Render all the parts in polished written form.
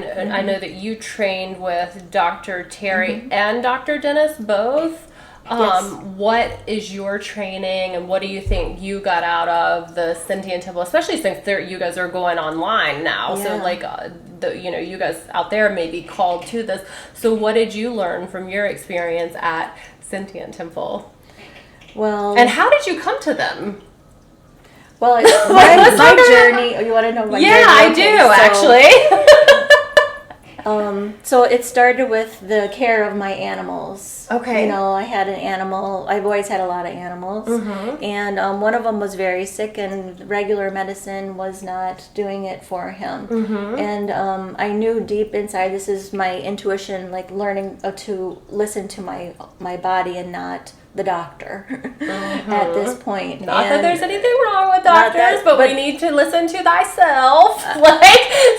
I know that you trained with Dr. Terri and Dr. Dennis both. Yes. What is your training, and what do you think you got out of the Sentient Temple, especially since you guys are going online now? Yeah. So like, you guys out there may be called to this. So what did you learn from your experience at Sentient Temple? Well, And how did you come to them? well, my journey. You want to know my journey? Yeah, I do actually. So it started with the care of my animals. Okay. You know, I had an animal. I've always had a lot of animals, and one of them was very sick, and regular medicine was not doing it for him. And I knew deep inside, this is my intuition, like learning to listen to my body and not the doctor at this point. Not that there's anything wrong with doctors, but we need to listen to thyself.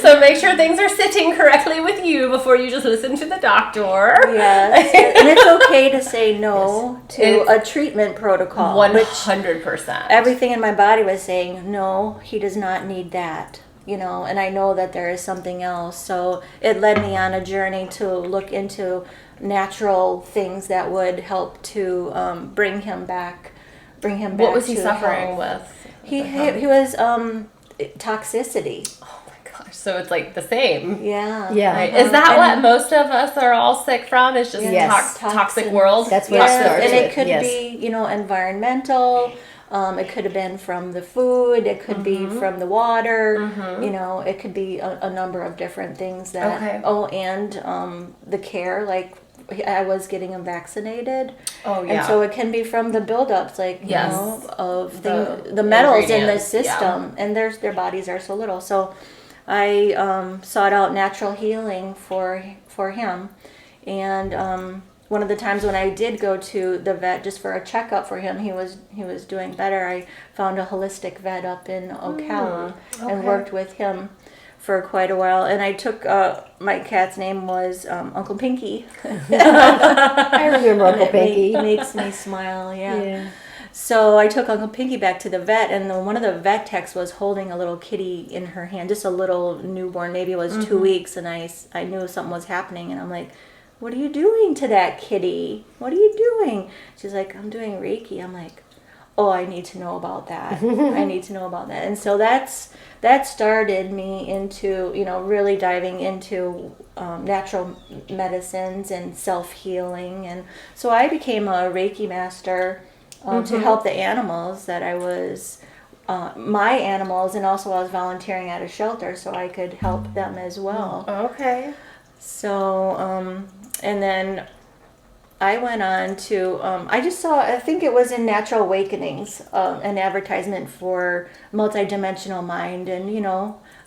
So make sure things are sitting correctly with you before you just listen to the doctor. Yes, and it's okay to say no to a treatment protocol. 100%. Everything in my body was saying, no, he does not need that. You know, and I know that there is something else. So it led me on a journey to look into natural things that would help to bring him back. What was he to suffering health. with? He was toxicity. Oh my gosh! So it's like the same. Yeah. Right. Is that what most of us are all sick from? Is just toxic world? That's what it starts And it could with, be, environmental. It could have been from the food. It could be from the water. You know, it could be a number of different things that. Okay. Oh, and the care, like I was getting him vaccinated. Oh, yeah. And so it can be from the buildups, like Yes. of The the metals in the ingredients, system, and their bodies are so little. So I sought out natural healing for him, and one of the times when I did go to the vet just for a checkup for him, he was doing better. I found a holistic vet up in Ocala and worked with him for quite a while. And I took my cat's name was Uncle Pinky. I remember Uncle Pinky. It makes me smile. Yeah. So I took Uncle Pinky back to the vet, and one of the vet techs was holding a little kitty in her hand, just a little newborn, maybe it was 2 weeks, and I knew something was happening, and I'm like, what are you doing to that kitty? What are you doing? She's like, I'm doing Reiki. I'm like, oh, I need to know about that. I need to know about that. And so that started me into, really diving into natural medicines and self-healing. And so I became a Reiki master to help the animals that I was, my animals, and also I was volunteering at a shelter so I could help them as well. Okay. So, and then I went on to, I just saw, I think it was in Natural Awakenings, an advertisement for multidimensional mind. And,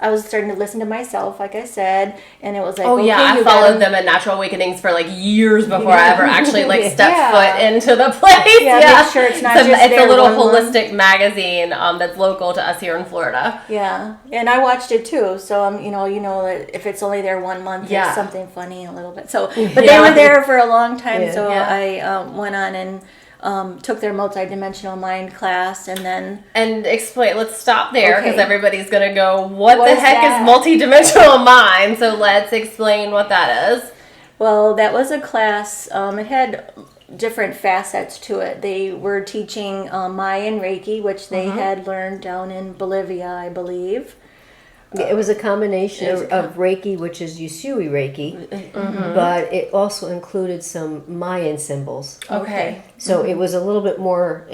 I was starting to listen to myself, like I said, and it was like, I followed them at Natural Awakenings for like years before I ever actually stepped foot into the place. Make sure it's not just it's a little holistic magazine that's local to us here in Florida. Yeah, and I watched it too. So if it's only there 1 month, there's something funny a little bit. So, but they were there for a long time. Yeah. So I went on and took their multidimensional mind class, and explain. Let's stop there because everybody's gonna go, what the heck is multidimensional mind? So let's explain what that is. Well, that was a class. It had different facets to it. They were teaching Mayan Reiki, which they had learned down in Bolivia, I believe. It was a combination of Reiki, which is Usui Reiki, but it also included some Mayan symbols. Okay. So it was a little bit more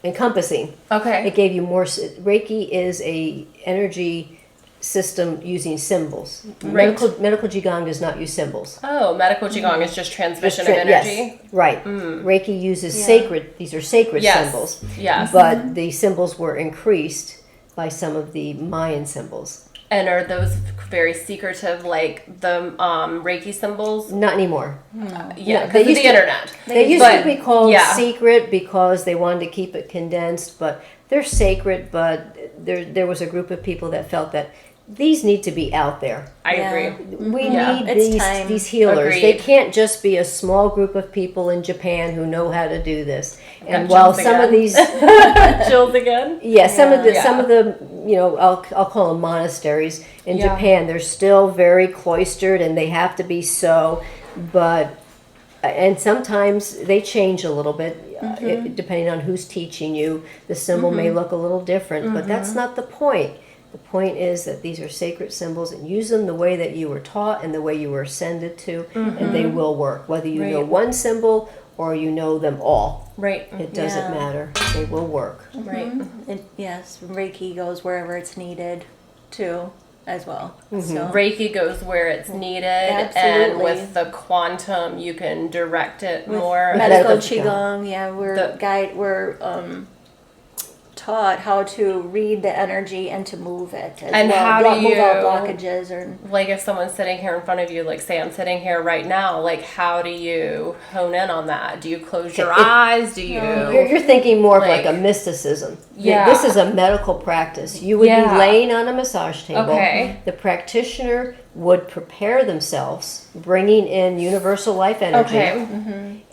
encompassing. Okay. It gave you more. Reiki is a energy system using symbols. Right. Medical QiGong does not use symbols. Oh, medical QiGong is just transmission of energy? Yes, right. Reiki uses sacred, these are sacred symbols. Yes. But the symbols were increased by some of the Mayan symbols. And are those very secretive, like the Reiki symbols? Not anymore. Yeah, because of the internet. They used to be called secret because they wanted to keep it condensed, but they're sacred, but there was a group of people that felt that these need to be out there. I Yeah. agree. We Yeah, need it's time. these healers. Agreed. They can't just be a small group of people in Japan who know how to do this. And Got while chills some of again. these Chills again. some of the Yeah. some of the I'll call them monasteries in Yeah. Japan, they're still very cloistered and they have to be so, but and sometimes they change a little bit depending on who's teaching you. The symbol may look a little different, but that's not the point. The point is that these are sacred symbols, and use them the way that you were taught and the way you were ascended to, and they will work. Whether you know Right. one symbol or you know them all, Right. it doesn't Yeah. matter. They will work. Right. Yes, Reiki goes wherever it's needed too, as well. Mm-hmm. So Reiki goes where it's needed, and Absolutely. with the quantum, you can direct it with more. medical Medical qigong, yeah, we're The- we're taught how to read the energy and to move it as And well. how do move out you- blockages or Like if someone's sitting here in front of you, like say I'm sitting here right now, like how do you hone in on that? Do you close your eyes? Do you? You're thinking more of like Like- a mysticism. Yeah. This is a medical practice. You would Yeah. be laying on a massage table. Okay. The practitioner would prepare themselves, bringing in universal life energy, Okay.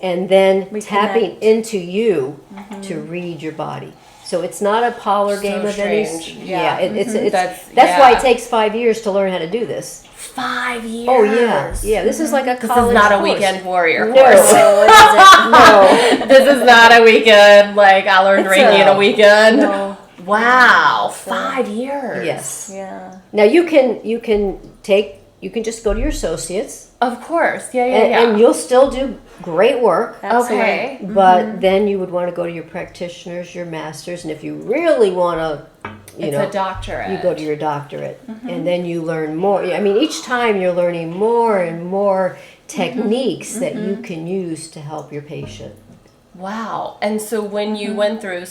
and then We tapping connect. into you to read your body. So it's not a parlor game of any. strange. Yeah, it's That's- that's why yeah. it takes 5 years to learn how to do this. 5 years. Oh yeah, yeah. This is like a This college is not a course. weekend warrior No. course. No. This is not a weekend. Like I learned It's Reiki in a- a weekend. no. Wow, 5 years. Yes. Yeah. Now you can just go to your associates, Of course. Yeah, and you'll still do great work. Absolutely. Okay. But then you would want to go to your practitioners, your masters, and if you really want to, It's a doctorate. you go to your doctorate, and then you learn more. I mean, each time you're learning more and more techniques that you can use to help your patient. Wow. And so when you went through,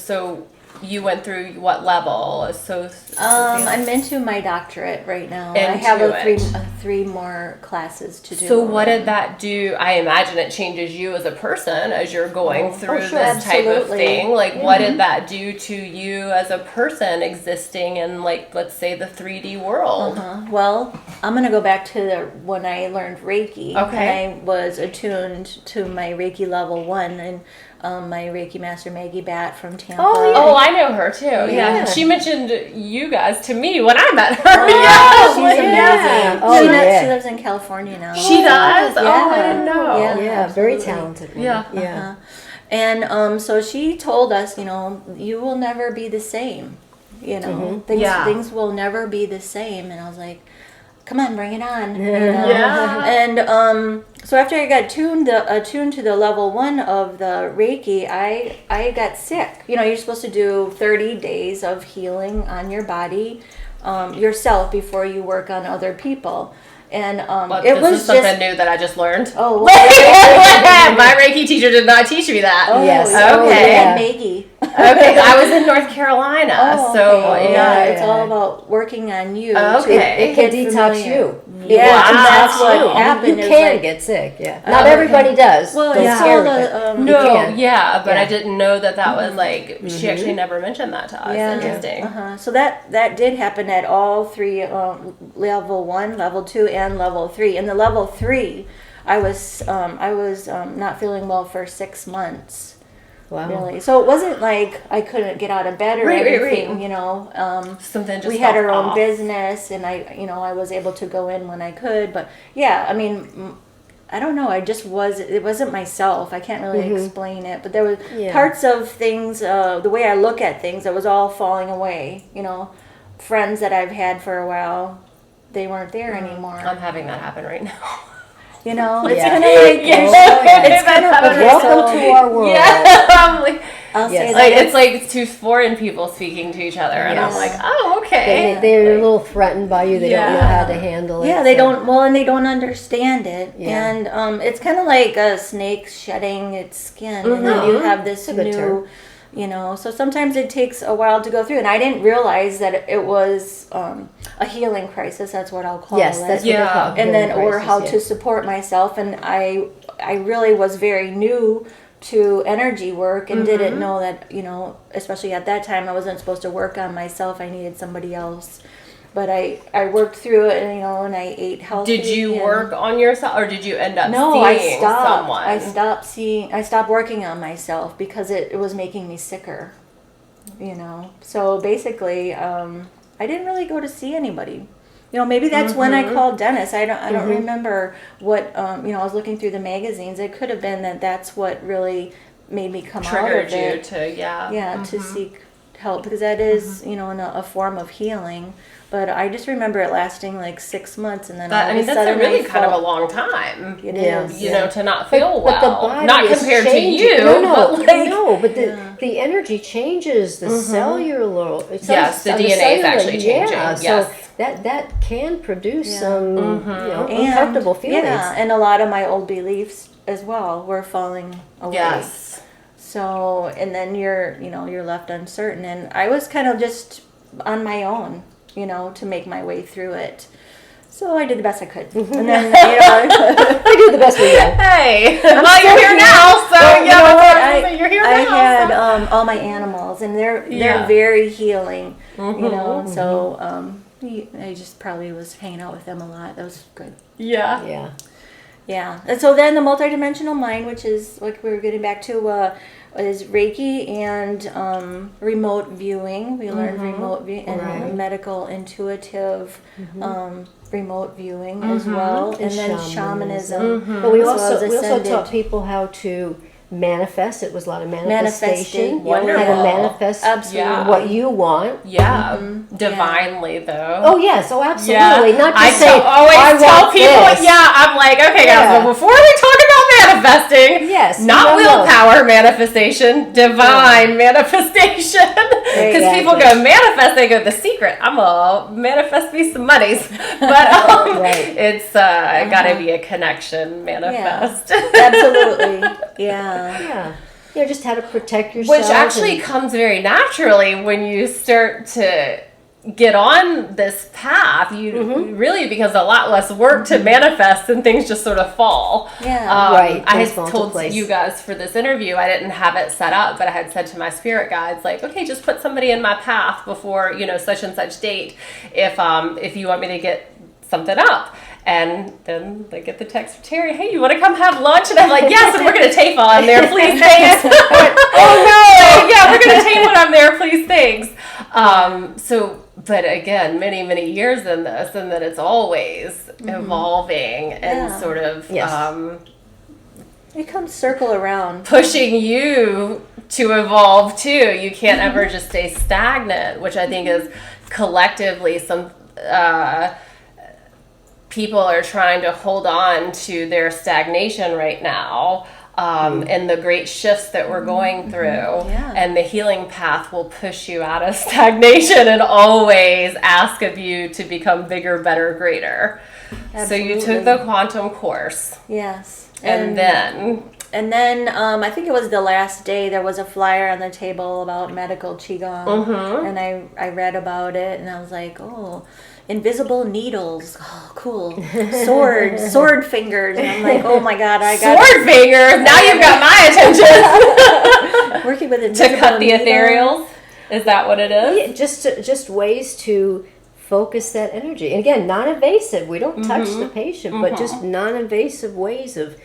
you went through what level? So I'm into my doctorate right now. I have Into three more classes to do. So what did that do? I imagine it changes you as a person as you're going through sure, this type of absolutely. thing. Like what did that do to you as a person existing in, like, let's say the 3D world? Well, I'm going to go back to when I learned Reiki. Okay. And I was attuned to my Reiki level 1 and my Reiki master Maggie Bat from Tampa. Oh, I know her too. Yeah. Yeah. She mentioned you guys to me when I met her. She's Like, amazing. Oh, she, yeah. she lives in California now. She does? Yeah. Oh, I didn't know. Yeah. Yeah, very absolutely. talented. woman. Yeah. yeah. And so she told us, you will never be the same. Yeah. Things will never be the same. And I was like, come on, bring it on. Yeah. And so after I got attuned to the level 1 of the Reiki, I got sick. You're supposed to do 30 days of healing on your body yourself before you work on other people. And Well, it this was is something just new that I just learned. oh My Reiki teacher did not teach me that. Yes. Okay. yeah. Maggie. Okay, I was in North Carolina, Oh, so okay. yeah. It's all about working on you. Okay. It can get detox familiar. you. Yeah, Wow. and that's what You happened. is can like, get sick, yeah. Not everybody does. Well, Don't it's scare called them. a, No, can. yeah, but I Yeah. didn't know that was like, she actually never mentioned that to us. Interesting. So that did happen at all 3 level 1, level 2, and level 3. In the level 3, I was not feeling well for 6 months. Wow. Really. So it wasn't like I couldn't get out of bed or Right, right, anything, right. Something just we had our felt own off. business, and I was able to go in when I could. But yeah, I mean, I don't know. It wasn't myself. I can't really explain it. But there was parts of things, the way I look at things, it was all falling away. Friends that I've had for a while, they weren't there anymore. I'm having that happen right now. It's Yeah. kind of like, it's kind of, But okay, welcome so to our world. Yeah, I'm like, I'll Yes. say like that. it's like it's two foreign people speaking to each other, and I'm Yes. like, oh, okay. They're a little threatened by you. They don't know Yeah. how to handle it. Yeah, they so- don't. Well, and they don't understand it, Yeah. and it's kind of like a snake shedding its skin, and then you have this That's a good new, term. So sometimes it takes a while to go through, and I didn't realize that it was a healing crisis. That's what I'll call Yes, it. that's what Yeah. they call it. and then healing or crisis, how yeah. to support myself, and I really was very new to energy work and didn't know that especially at that time I wasn't supposed to work on myself. I needed somebody else but I worked through it, and and I ate healthy. Did you work on yourself, or did you end up No, seeing I stopped. someone? I stopped working on myself because it was making me sicker. So basically, I didn't really go to see anybody. Maybe that's when I called Dennis. I don't remember what. I was looking through the magazines. It could have been that's what really made me come out of it. Triggered you to to seek help, because that is a form of healing. But I just remember it lasting like 6 months, and then that's really kind of a long time. It is, to not feel but the well. body Not is compared to changing. you. But the energy changes, the cellular. Yes, the DNA is actually changing. Yeah, yes. So that can produce some uncomfortable feelings. Yeah, and a lot of my old beliefs as well were falling away. Yes. So, and then you're left uncertain, and I was kind of just on my own, to make my way through it. So I did the best I could. And then, I do the best we can. Hey, well, you're here now, so you're here now. I had all my animals, and they're very healing, so I just probably was hanging out with them a lot. That was good. Yeah. Yeah. And so then the multidimensional mind, which is what we were getting back to, is Reiki and remote viewing. We learned remote viewing and medical intuitive remote viewing as well. And then shamanism. But we also taught people how to manifest. It was a lot of manifestation. Wonderful. How to manifest what you want. Yeah. Divinely, though. Oh, yes. Oh, absolutely. Yeah. Not just I tell people, this. I'm like, okay, guys, but before we talk about manifesting, not willpower manifestation, divine manifestation. Because people go manifest, they go, the secret, I'm going to manifest me some monies. But it's got to be a connection manifest. Yeah. Absolutely. Yeah. Just how to protect yourself. Which actually comes very naturally when you start to get on this path. You really, because a lot less work to manifest, and things just sort of fall. Yeah. I had told you guys for this interview, I didn't have it set up, but I had said to my spirit guides, like, okay, just put somebody in my path before, such and such date, if you want me to get something up. And then they get the text from Terri, hey, you want to come have lunch? And I'm like, yes, and we're going to tape on there, please, thanks. Oh, no. Yeah, we're going to tape when I'm there, please, thanks. But again, many, many years in this, and that it's always evolving and sort of it comes circle around. Pushing you to evolve, too. You can't ever just stay stagnant, which I think is collectively some... people are trying to hold on to their stagnation right now, and the great shifts that we're going through. And the healing path will push you out of stagnation and always ask of you to become bigger, better, greater. Absolutely. So you took the quantum course. Yes. And then I think it was the last day, there was a flyer on the table about medical QiGong, and I read about it, and I was like, oh, invisible needles, oh, cool, sword fingers, and I'm like, oh my god, I got sword fingers. Now you've got my attention. Working with invisible to cut the needles. ethereals. Is that what it is? Yeah, just ways to focus that energy. And again, non-invasive. We don't touch the patient, but just non-invasive ways of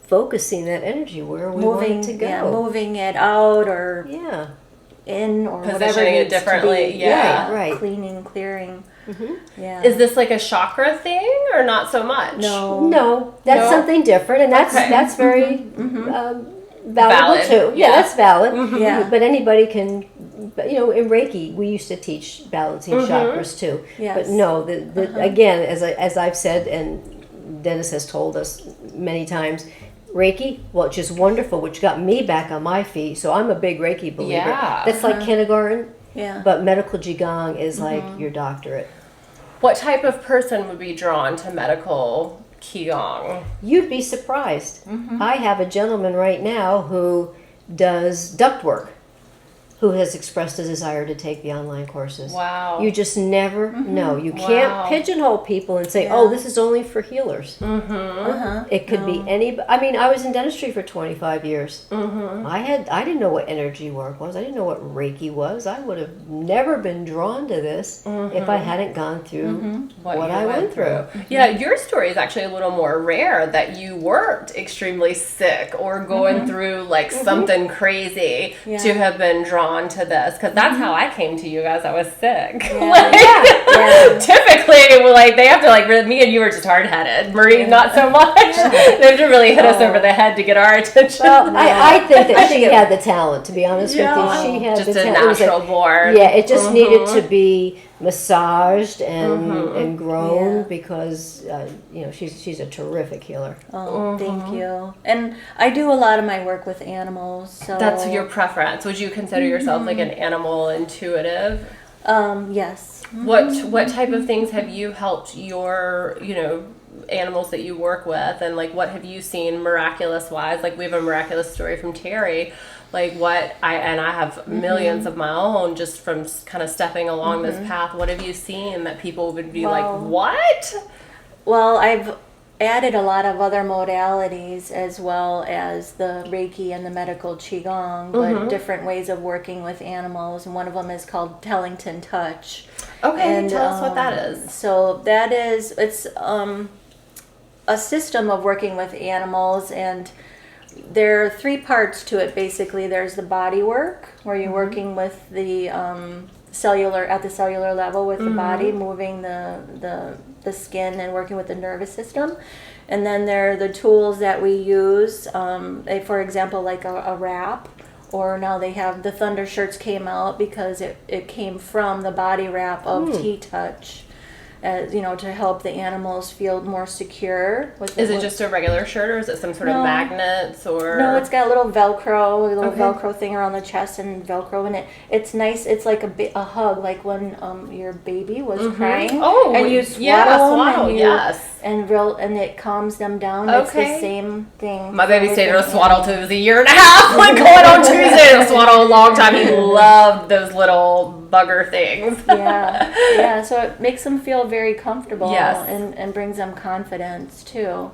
focusing that energy where we want it to go. Yeah, moving it out or in or positioning whatever it needs differently. to be. Right. Cleaning, clearing. Yeah. Is this like a chakra thing or not so much? No, that's something different, and that's very valuable too. Yeah, that's valid. Yeah. But anybody can. In Reiki, we used to teach balancing chakras too. Yes. But no, again, as I've said, and Dennis has told us many times, Reiki, well, it's just wonderful, which got me back on my feet. So I'm a big Reiki believer. Yeah. That's like kindergarten. Yeah. But medical QiGong is like your doctorate. What type of person would be drawn to medical QiGong? You'd be surprised. I have a gentleman right now who does duct work. who has expressed a desire to take the online courses. Wow. You just never know. You can't pigeonhole people and say, oh, this is only for healers. It could be any. I mean, I was in dentistry for 25 years. I didn't know what energy work was. I didn't know what Reiki was. I would have never been drawn to this if I hadn't gone through what I went through. Yeah, your story is actually a little more rare, that you weren't extremely sick or going through like something crazy to have been drawn to this, because that's how I came to you guys. I was sick. Typically, like, they have to, like, me and you were just hard-headed. Marie, not so much. They have to really hit us over the head to get our attention. Well, I think that she had the talent, to be honest with you. She had just the a talent. natural born. Yeah, it just needed to be massaged and grown because she's a terrific healer. Thank you. And I do a lot of my work with animals. So that's your preference. Would you consider yourself like an animal intuitive? Yes. What type of things have you helped your animals that you work with, and like what have you seen miraculous wise? Like, we have a miraculous story from Terri. Like, I have millions of my own just from kind of stepping along this path. What have you seen that people would be like, what? Well, I've added a lot of other modalities as well as the Reiki and the medical QiGong, but different ways of working with animals. And one of them is called Tellington Touch. Okay, and, tell us what that is. So it's a system of working with animals, and there are 3 parts to it. Basically, there's the body work, where you're working with the cellular level with the body, moving the skin and working with the nervous system. And then there are the tools that we use, for example, like a wrap, or now they have the Thunder shirts came out because it came from the body wrap of T-Touch. To help the animals feel more secure. Is it just a regular shirt, or is it some sort of magnets? Or no, it's got a little Velcro thing around the chest and Velcro in it. It's nice. It's like a hug, like when your baby was crying. Oh, and you swaddle them, and it calms them down. It's the same thing. My baby stayed in a swaddle till he was a year and a half. Like, going on Tuesday in a swaddle a long time. He loved those little bugger things. Yeah. So it makes them feel very comfortable, yes, and brings them confidence too.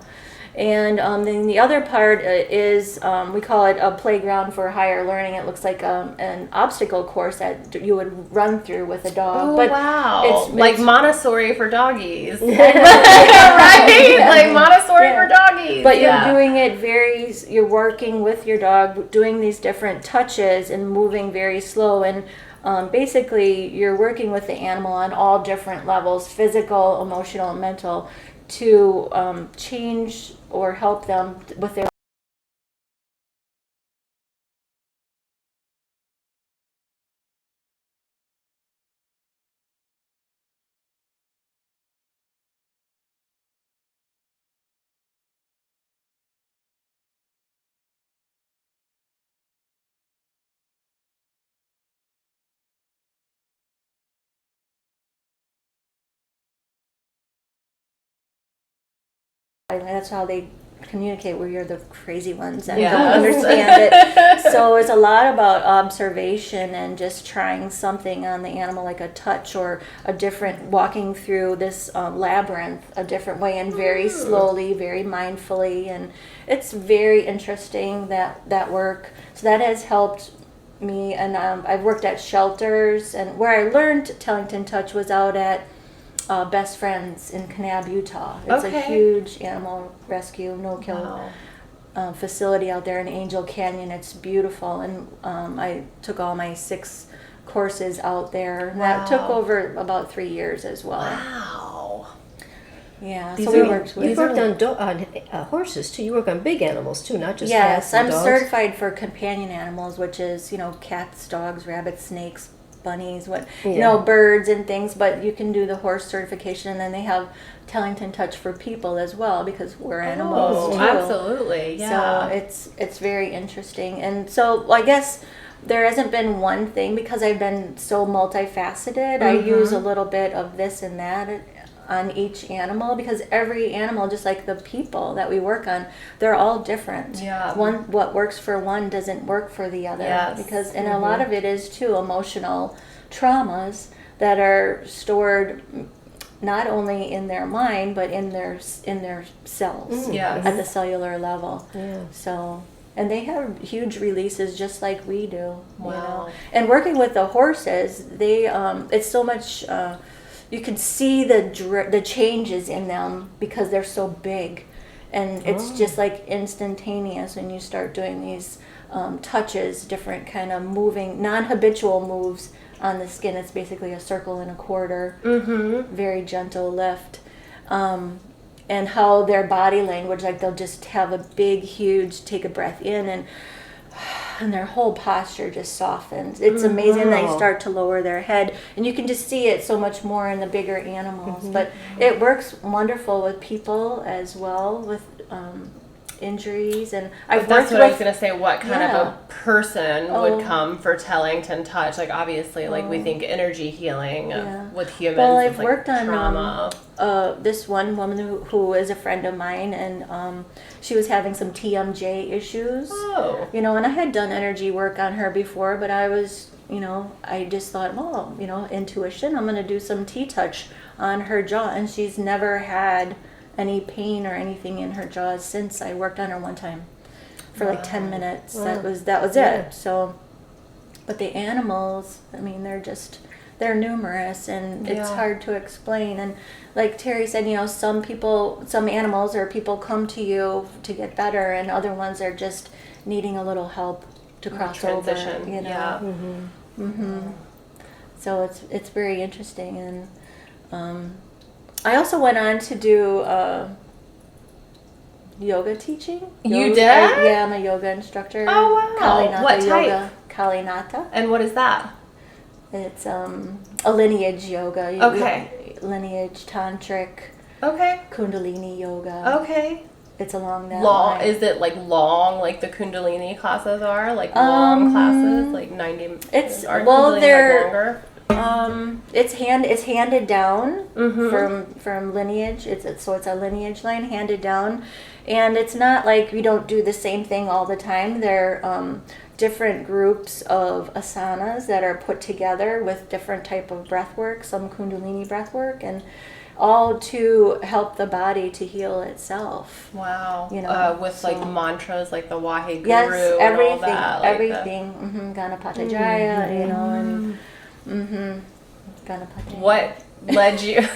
And then the other part is we call it a playground for higher learning. It looks like an obstacle course that you would run through with a dog. Oh, but wow. It's like Montessori for doggies. Right? Like Montessori for doggies. But you're doing it you're working with your dog, doing these different touches and moving very slow. And basically, you're working with the animal on all different levels, physical, emotional, and mental, to change or help them with their that's how they communicate. Where you're the crazy ones that don't understand it. So it's a lot about observation and just trying something on the animal, like a touch or a different, walking through this labyrinth a different way, and very slowly, very mindfully. And it's very interesting, that work. So that has helped me. And I've worked at shelters, and where I learned Tellington Touch was out at Best Friends in Kanab, Utah. It's a huge animal rescue, no-kill facility out there in Angel Canyon. It's beautiful, and I took all my 6 courses out there. And that took over about 3 years as well. Wow. Yeah, so you worked on horses too. You work on big animals too, not just cats and dogs. I'm certified for companion animals, which is cats, dogs, rabbits, snakes, bunnies, birds and things. But you can do the horse certification, and then they have Tellington Touch for people as well, because we're animals too. Absolutely, yeah. So it's very interesting. And so I guess there hasn't been one thing, because I've been so multifaceted. I use a little bit of this and that on each animal, because every animal, just like the people that we work on, they're all different. Yeah. What works for one doesn't work for the other. Yes. Because, and a lot of it is too emotional traumas that are stored not only in their mind but in their cells at the cellular level. So, and they have huge releases just like we do. Wow. You know? And working with the horses, they it's so much you can see the changes in them because they're so big, and it's just like instantaneous when you start doing these touches, different kind of moving non-habitual moves on the skin. It's basically a circle and a quarter, very gentle lift, and how their body language, like they'll just have a big, huge, take a breath in, and their whole posture just softens. It's amazing. They start to lower their head, and you can just see it so much more in the bigger animals. But it works wonderful with people as well, with injuries. And I've that's what I was going to say. What kind of a person would come for Tellington Touch? Like, obviously, like we think energy healing with humans. Well, I've like worked on trauma. This one woman who is a friend of mine, and she was having some TMJ issues. Oh. You know, and I had done energy work on her before, but I was, you know, I just thought, well, you know, intuition, I'm going to do some T-touch on her jaw, and she's never had any pain or anything in her jaws since. I worked on her one time for like 10 minutes. That was it. So, but the animals, I mean, they're numerous, and it's hard to explain. And like Terri said, you know, some animals or people come to you to get better, and other ones are just needing a little help to cross transition. over, you know. So it's very interesting. And I also went on to do yoga teaching. You did? Yeah, I'm a yoga instructor. Oh, wow. Kalinata what type? Yoga. Kalinata. And what is that? It's a lineage yoga. Okay. Lineage, tantric, kundalini yoga. Okay. It's along that long. line. Is it like long, like the Kundalini classes are? Like long classes? Like 90 It's, are well, Kundalini they're... longer? It's handed down from lineage. It's a lineage line handed down, and it's not like we don't do the same thing all the time. They're different groups of asanas that are put together with different type of breath work, some Kundalini breath work, and all to help the body to heal itself. Wow. You know, with like mantras like the Waheguru yes, and all that. Like everything. Ganapata Jaya, you know, and Ganapata. What led you?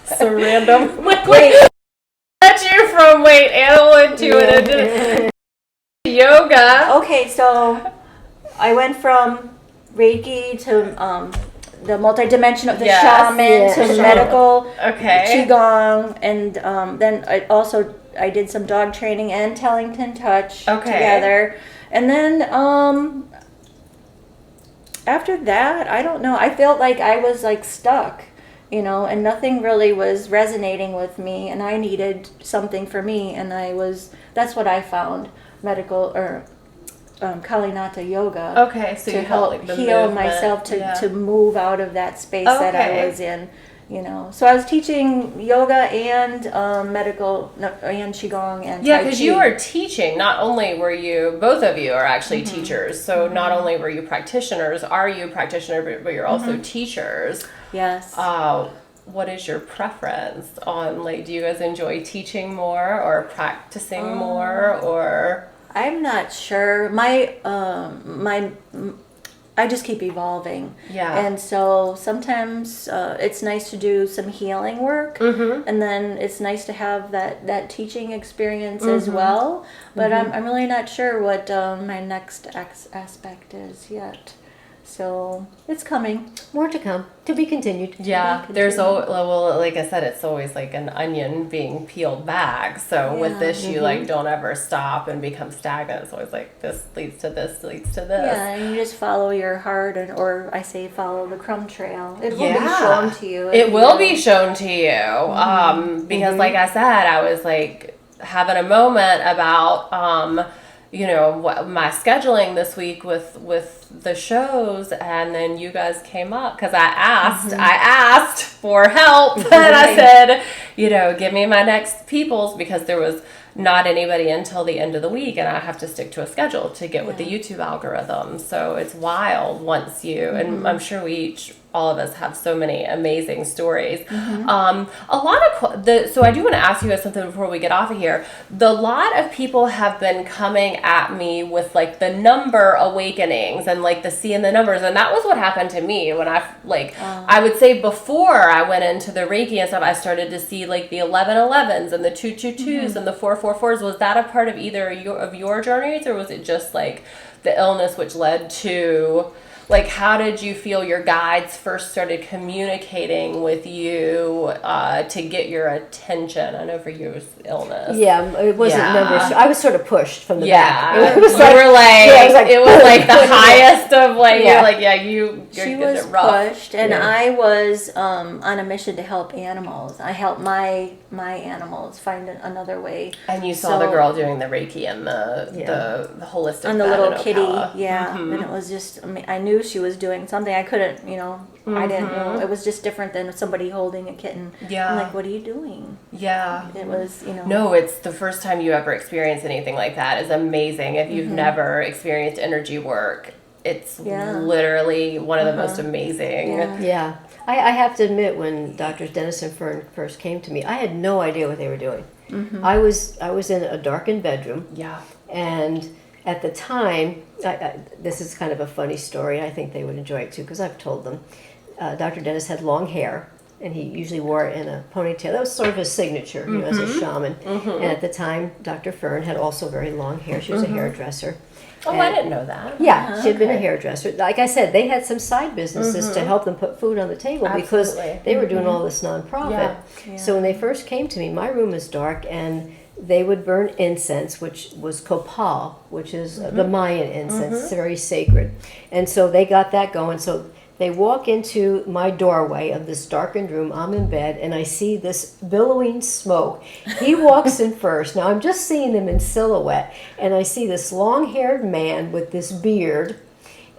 So random. Wait. Led you from animal intuitive to yoga. Okay, so I went from Reiki to the multidimensional, the shaman to medical QiGong, and then I did some dog training and Tellington Touch together, and then after that, I don't know, I felt like I was like stuck, you know, and nothing really was resonating with me, and I needed something for me, and that's what I found, medical or Kalinata yoga. Okay, so to you help like the heal movement. myself to move out of that space that I was in, you know. So I was teaching yoga and medical and qigong and Tai because Chi. you are teaching. Not only were you, both of you are actually teachers. So not only were you practitioners, but you're also teachers. Yes. What is your preference on, like, do you guys enjoy teaching more or practicing more, or? I'm not sure. I just keep evolving. Yeah. And so sometimes it's nice to do some healing work, and then it's nice to have that teaching experience as well. But I'm really not sure what my next aspect is yet. So it's coming. More to come. To be continued. Yeah, there's like I said, it's always like an onion being peeled back. So with this, you like don't ever stop and become stagnant. It's always like this leads to this, leads to this. Yeah, and you just follow your heart, or I say follow the crumb trail. It will be shown to you. It will be shown to you. Because like I said, I was like having a moment about you know, my scheduling this week with the shows, and then you guys came up because I asked for help, and I said, you know, give me my next peoples, because there was not anybody until the end of the week, and I have to stick to a schedule to get with the YouTube algorithm. So it's wild once you, and I'm sure all of us have so many amazing stories. A lot of so I do want to ask you guys something before we get off of here. A lot of people have been coming at me with like the number awakenings and like the seeing the numbers, and that was what happened to me when I would say before I went into the Reiki and stuff, I started to see like the 1111s and the 222s and the 444s. Was that a part of either of your journeys, or was it just like the illness which led to, like, how did you feel your guides first started communicating with you to get your attention? I know for you it was illness. Yeah, it wasn't numbers. I was sort of pushed from the back. It was it was like the highest of like, you're like, she was pushed, and I was on a mission to help animals. I helped my animals find another way. And you saw the girl doing the Reiki and the holistic and the little kitty, and it was just, I knew she was doing something. I couldn't, I didn't know. It was just different than somebody holding a kitten. I'm like, what are you doing? It was, No, it's the first time you ever experienced anything like that is amazing. If you've never experienced energy work, it's literally one of the most amazing. I have to admit, when Dr. Dennis and Fern first came to me, I had no idea what they were doing. I was in a darkened bedroom. And at the time, this is kind of a funny story. I think they would enjoy it too, because I've told them. Dr. Dennis had long hair, and he usually wore it in a ponytail. That was sort of his signature, as a shaman. And at the time, Dr. Fern had also very long hair. She was a hairdresser. Oh, I didn't know that. Yeah, she had been a hairdresser. Like I said, they had some side businesses to help them put food on the table because they were doing all this nonprofit. So when they first came to me, my room was dark, and they would burn incense, which was copal, which is the Mayan incense. It's very sacred. And so they got that going. So they walk into my doorway of this darkened room. I'm in bed, and I see this billowing smoke. He walks in first. Now, I'm just seeing them in silhouette, and I see this long-haired man with this beard,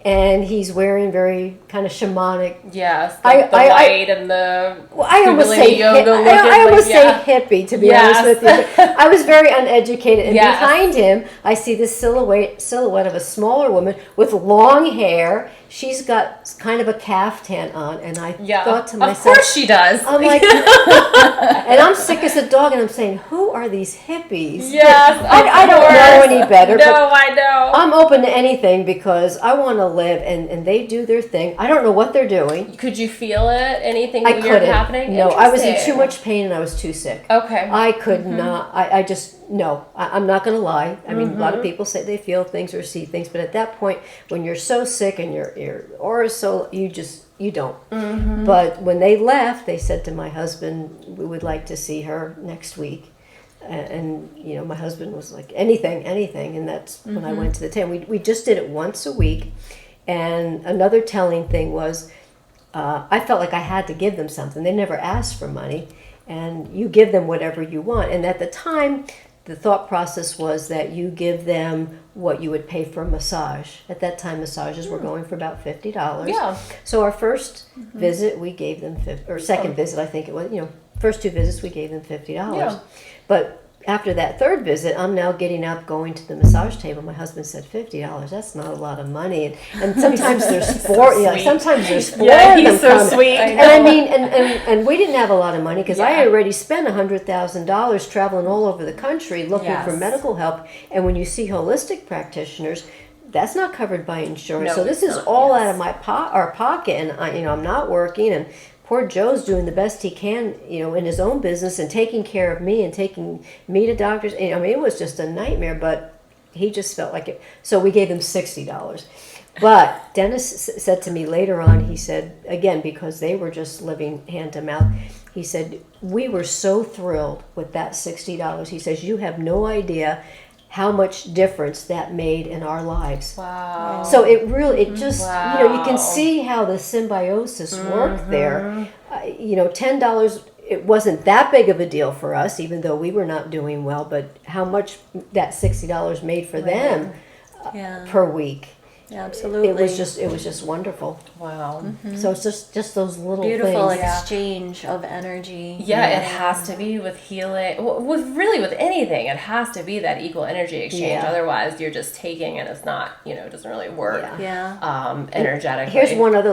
and he's wearing very kind of shamanic. Yes, the white and the. Well, I almost say hippie, to be honest with you. I was very uneducated, and behind him, I see this silhouette of a smaller woman with long hair. She's got kind of a caftan on, and I thought to myself, of course she does. I'm like, and I'm sick as a dog, and I'm saying, who are these hippies? Yes, I don't know any better. No, I know. I'm open to anything because I want to live, and they do their thing. I don't know what they're doing. Could you feel it? Anything I weird couldn't. happening? No, I was in too much pain, and I was too sick. Okay. I could not. I just, no. I'm not going to lie. I mean, a lot of people say they feel things or see things, but at that point, when you're so sick and your aura is so, you don't. But when they left, they said to my husband, we would like to see her next week. And my husband was like, anything. And that's when I went to the tent. We just did it once a week. And another telling thing was, I felt like I had to give them something. They never asked for money. And you give them whatever you want. And at the time, the thought process was that you give them what you would pay for a massage. At that time, massages were going for about $50. Yeah. So our first visit, we gave them second visit, I think it was. First two visits, we gave them $50. Yeah. But after that third visit, I'm now getting up, going to the massage table. My husband said, $50. That's not a lot of money. And sometimes there's four. Sometimes there's four. Yeah, he's so sweet. And I mean, and we didn't have a lot of money because I had already spent $100,000 traveling all over the country looking for medical help. And when you see holistic practitioners, that's not covered by insurance. No, so this is all out of our pocket, and I'm not working, and poor Joe's doing the best he can, in his own business and taking care of me and taking me to doctors. I mean, it was just a nightmare, but he just felt like it. So we gave him $60. But Dennis said to me later on, he said, again, because they were just living hand to mouth, he said, we were so thrilled with that $60. He says, you have no idea how much difference that made in our lives. Wow. So it just, you can see how the symbiosis worked there. $10, it wasn't that big of a deal for us, even though we were not doing well, but how much that $60 made for them per week. Yeah, absolutely. It was just wonderful. Wow. So it's just those little beautiful things. exchange of energy. Yeah, it has to be with healing. With anything, it has to be that equal energy exchange. Yeah. Otherwise, you're just taking, and it's not. It doesn't really work. Yeah. Energetically. Here's one other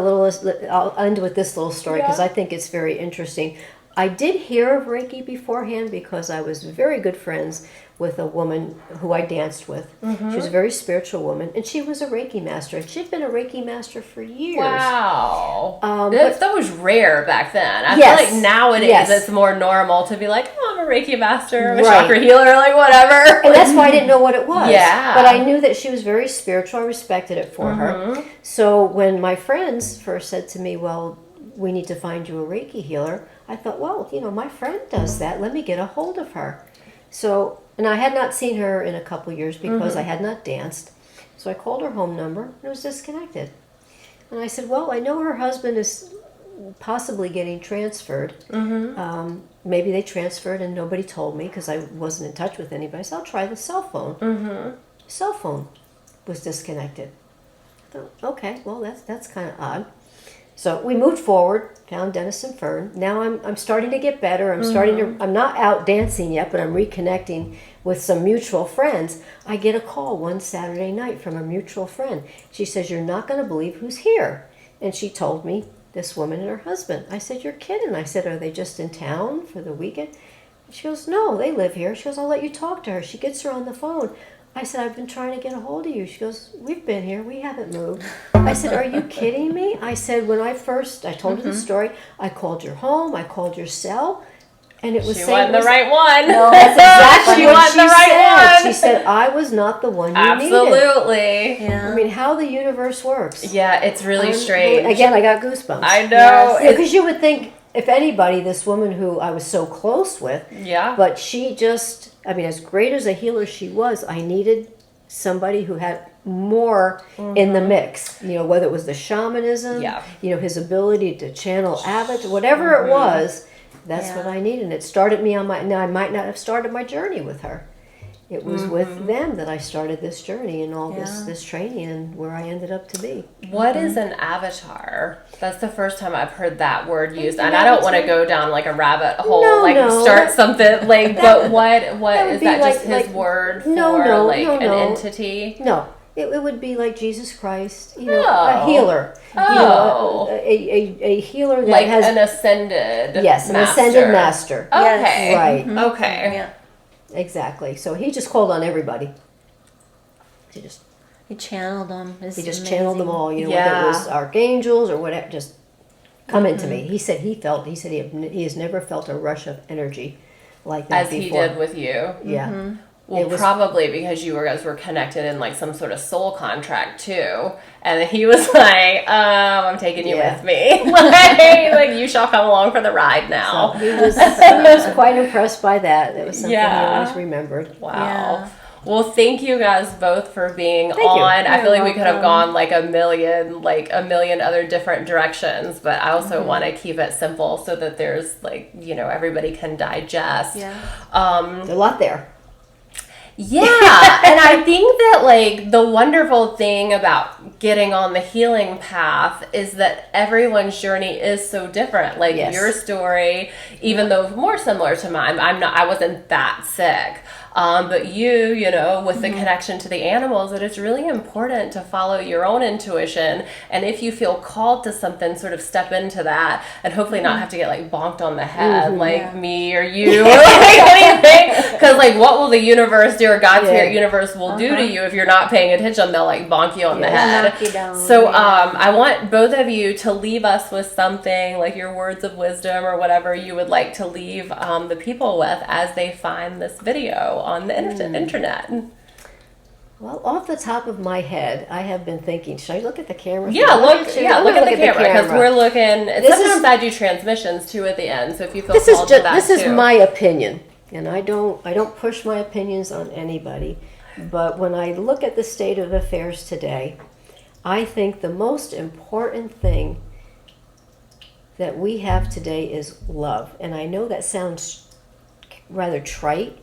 I'll end with this little story because I think it's very interesting. I did hear of Reiki beforehand because I was very good friends with a woman who I danced with. She was a very spiritual woman, and she was a Reiki master. And she'd been a Reiki master for years. Wow. That was rare back then. I feel like nowadays it's more normal to be like, oh, I'm a Reiki master, I'm a chakra healer, like whatever. And that's why I didn't know what it was. Yeah. But I knew that she was very spiritual. I respected it for her. So when my friends first said to me, well, we need to find you a Reiki healer, I thought, well, my friend does that. Let me get a hold of her. So, and I had not seen her in a couple years because I had not danced. So I called her home number and it was disconnected. And I said, well, I know her husband is possibly getting transferred. Maybe they transferred and nobody told me because I wasn't in touch with anybody. So I'll try the cell phone. Cell phone was disconnected. I thought, okay, well, that's kind of odd. So we moved forward, found Dennis and Fern. Now I'm starting to get better. I'm not out dancing yet, but I'm reconnecting with some mutual friends. I get a call one Saturday night from a mutual friend. She says, you're not going to believe who's here. And she told me this woman and her husband. I said, you're kidding. I said, are they just in town for the weekend? She goes, no, they live here. She goes, I'll let you talk to her. She gets her on the phone. I said, I've been trying to get a hold of you. She goes, we've been here. We haven't moved. I said, are you kidding me? I said, when I told her the story, I called your home, I called your cell, and it was she wasn't the right one. No, that's exactly what she wasn't the right one. She said, I was not the one you Absolutely. needed. Yeah. I mean, how the universe works. Yeah, it's really strange. Again, I got goosebumps. I know. Because you would think, if anybody, this woman who I was so close with, but she just, as great as a healer she was, I needed somebody who had more in the mix, whether it was the shamanism, his ability to channel abbot, whatever it was, that's what I needed. And it started me on now I might not have started my journey with her. It was with them that I started this journey and all this training and where I ended up to be. What is an avatar? That's the first time I've heard that word used, and I don't want to go down like a rabbit hole, start something like. But what is that? Just his word for an entity? No, it would be like Jesus Christ, a healer. A healer that has an ascended. Yes, an ascended master. Okay, right. Okay. Yeah. Exactly. So he just called on everybody. He channeled them. He just channeled them all. Whether it was archangels or whatever, just come into me. He said he has never felt a rush of energy like that as before. he did with you. Yeah. Well, probably because you guys were connected in like some sort of soul contract too, and he was like, "I'm taking you with me. like you shall come along for the ride now." So he was quite impressed by that. It was something he always remembered. Wow. Yeah. Well, thank you guys both for being on. You. I feel like we could have gone like a million other different directions, but I also want to keep it simple so that there's everybody can digest. Yeah. There's a lot there. Yeah, and I think that the wonderful thing about getting on the healing path is that everyone's journey is so different. Your story, even though more similar to mine, I wasn't that sick. But you with the connection to the animals, that it's really important to follow your own intuition. And if you feel called to something, sort of step into that and hopefully not have to get bonked on the head me or you or anything. Because what will the universe do or God's spirit universe will do to you if you're not paying attention? They'll bonk you on the head. Knock you down. So I want both of you to leave us with something like your words of wisdom or whatever you would like to leave the people with as they find this video on the internet. Well, off the top of my head, I have been thinking, should I look at the camera? Yeah, look at the camera because we're looking. Sometimes I do transmissions too at the end, so if you feel called to that this is my opinion, and I don't push my opinions on anybody. But when I look at the state of affairs today, I think the most important thing that we have today is love. And I know that sounds rather trite,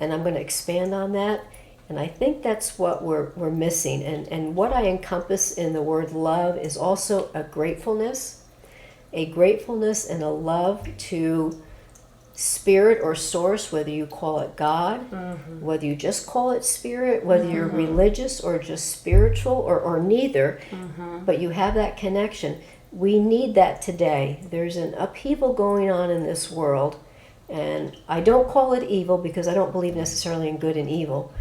and I'm going to expand on that. And I think that's what we're missing. And what I encompass in the word love is also a gratefulness and a love to spirit or source, whether you call it God, whether you just call it spirit, whether you're religious or just spiritual or neither, but you have that connection. We need that today. There's an upheaval going on in this world, and I don't call it evil because I don't believe necessarily in good and evil,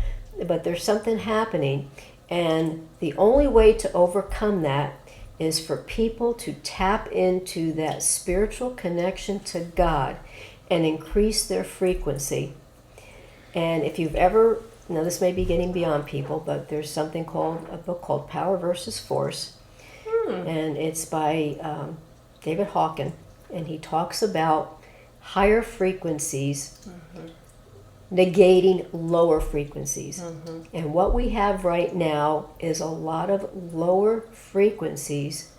but there's something happening, and the only way to overcome that is for people to tap into that spiritual connection to God and increase their frequency. And if you've ever, now this may be getting beyond people, but there's something called, a book called Power versus Force, and it's by David Hawkins, and he talks about higher frequencies negating lower frequencies. And what we have right now is a lot of lower frequencies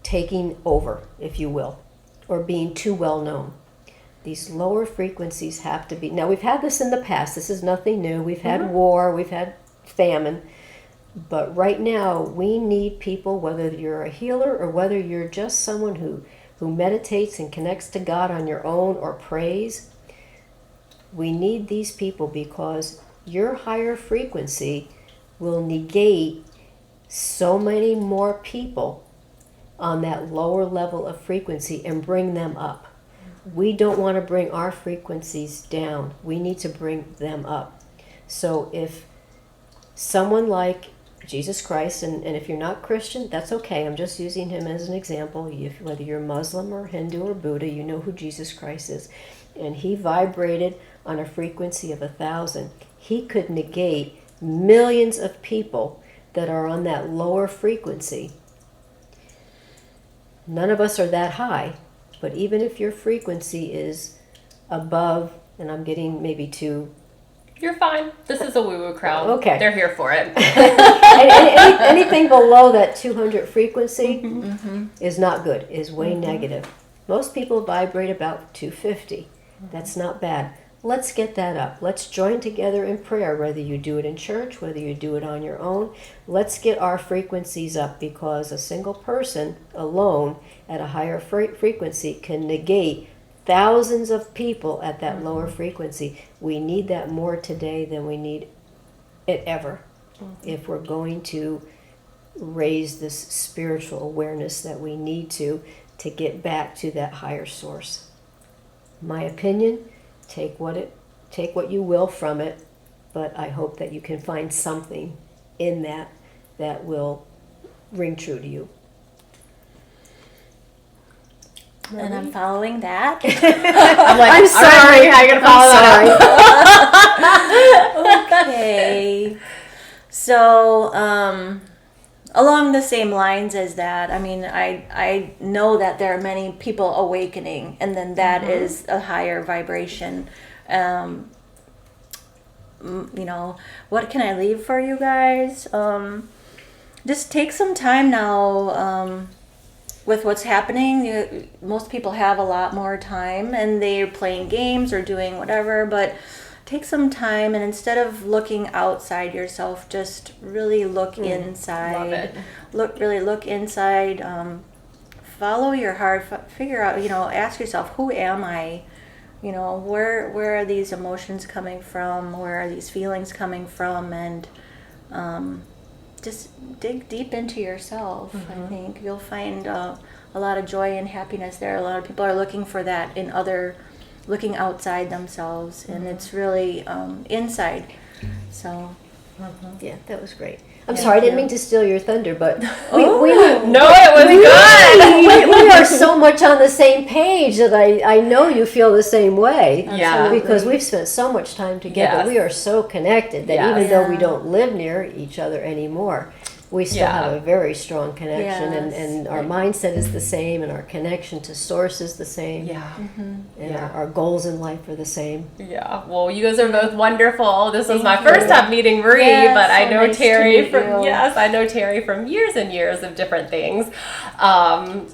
taking over, if you will, or being too well known. These lower frequencies have to be, now we've had this in the past, this is nothing new, we've had war, we've had famine, but right now we need people, whether you're a healer or whether you're just someone who meditates and connects to God on your own or prays, we need these people because your higher frequency will negate so many more people on that lower level of frequency and bring them up. We don't want to bring our frequencies down. We need to bring them up. So if someone like Jesus Christ, and if you're not Christian, that's okay. I'm just using him as an example. Whether you're Muslim or Hindu or Buddha, you know who Jesus Christ is. And he vibrated on a frequency of 1,000. He could negate millions of people that are on that lower frequency. None of us are that high, but even if your frequency is above, and I'm getting maybe too... You're fine. This is a woo-woo crowd. Okay. They're here for it. Anything below that 200 frequency is not good, is way negative. Most people vibrate about 250. That's not bad. Let's get that up. Let's join together in prayer, whether you do it in church, whether you do it on your own. Let's get our frequencies up, because a single person alone at a higher frequency can negate thousands of people at that lower frequency. We need that more today than we need it ever if we're going to raise this spiritual awareness that we need to get back to that higher source. My opinion, take what you will from it, but I hope that you can find something in that will ring true to you. And I'm following that. I'm like, I'm sorry. How are you going to follow that up? Okay. So, along the same lines as that, I mean, I know that there are many people awakening, and then that is a higher vibration. You know, what can I leave for you guys? Just take some time now with what's happening. Most people have a lot more time, and they're playing games or doing whatever, but take some time, and instead of looking outside yourself, just really look inside. Love it. Look inside. Follow your heart. Figure out, ask yourself, who am I? Where are these emotions coming from? Where are these feelings coming from? And just dig deep into yourself. I think you'll find a lot of joy and happiness there. A lot of people are looking for that in looking outside themselves, and it's really inside. So Yeah, that was great. I'm sorry, I didn't mean to steal your thunder, but No, it was good. we are so much on the same page that I know you feel the same way. Yeah. Because we've spent so much time together. Yes. We are so connected that even though we don't live near each other anymore, we still have a very strong connection, and our mindset is the same, and our connection to source is the same. Yeah. And our goals in life are the same. Yeah. Well, you guys are both wonderful. This was my Thank you. first time meeting Marie, Yes, but I so know nice to Terri meet from you. I know Terri from years and years of different things.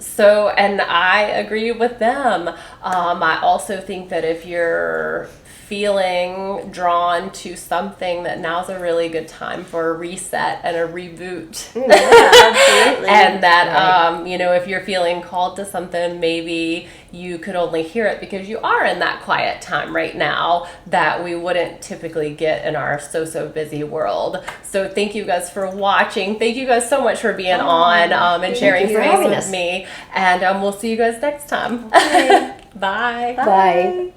So, and I agree with them. I also think that if you're feeling drawn to something, that now's a really good time for a reset and a reboot. Yeah, absolutely. And that, you know, if you're feeling called to something, maybe you could only hear it because you are in that quiet time right now that we wouldn't typically get in our so busy world. So thank you guys for watching. Thank you guys so much for being on and sharing space with me. And we'll see you guys next time. Okay. Bye. Bye.